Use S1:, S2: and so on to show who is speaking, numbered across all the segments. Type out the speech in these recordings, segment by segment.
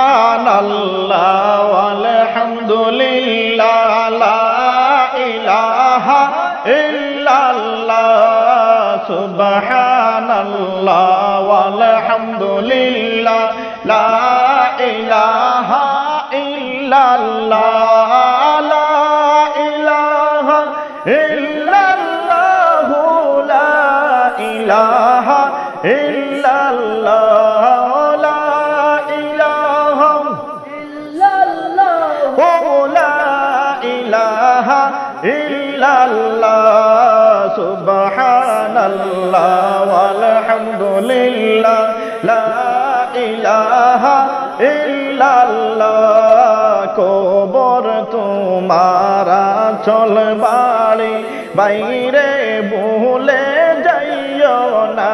S1: সুবহানাল্লাহ ওয়ালহামদুলিল্লাহ লা ইলাহা ইল্লাল্লাহ সুবহানাল্লাহ ওয়ালহামদুলিল্লাহ লা ইলাহা ইল্লাল্লাহ লা ইলাহা ইল্লাল্লাহ লা ইলাহা ইল্লাল্লাহ লা ইলাহা ইল্লাল্লাহ লা ইলাহা ইল্লাল্লাহ সুবহানাল্লাহ ওয়ালহামদুলিল্লাহ লা ইলাহা ইল্লাল্লাহ কবর তোমার চল বাড়ি বাইরে ভুলে যাইও না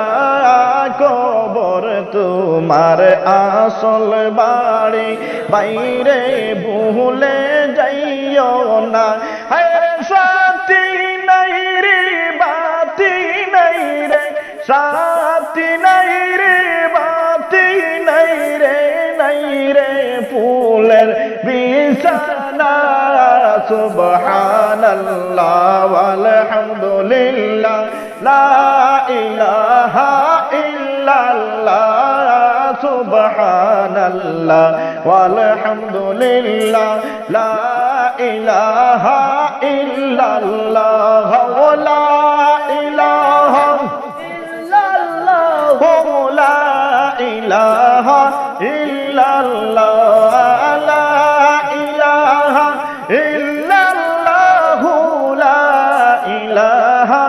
S1: কবর তোমার আসল বাড়ি বাইরে ভুলে যাইও না সাথী নাই রে বাতি নাই রে সাথী নাই রে বাতি নাই রে ফুলের বিছানা সুবহানাল্লাহ ওয়ালহামদুলিল্লাহ লা ইলাহা ইল্লাল্লাহ সুবহানাল্লাহ ওয়ালহামদুলিল্লাহ লা ইলাহা ইল্লাল্লাহ লা ইলাহা ইল্লাল্লাহ লা ইলাহা ইল্লাল্লাহ লা ইলাহা ইল্লাল্লাহ লা ইলাহা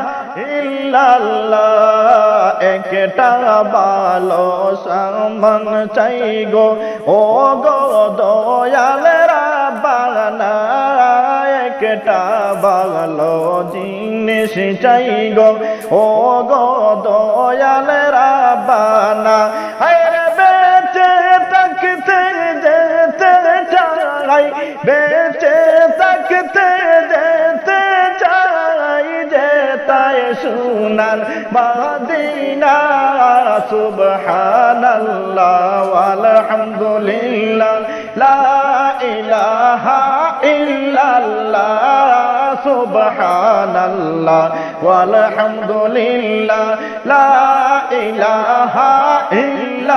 S1: ইল্লাল্লাহ একটা ভালো সামান চাই গো ও গো দয়াল রাব্বানা একটা ভালো জিনিস চাই গো ও গো দয়াল রাব্বানা বেঁচে থাকতে যেতে চাই বেঁচে থাকতে যেতে চাই যেতায় সোনার মদিনা সুবহানাল্লাহ ওয়ালহামদুলিল্লাহ লা ইলাহা ইল্লাল্লাহ সুবহানাল্লাহ ওয়ালহামদুলিল্লাহ লা ইলাহা ইল্লাল্লাহ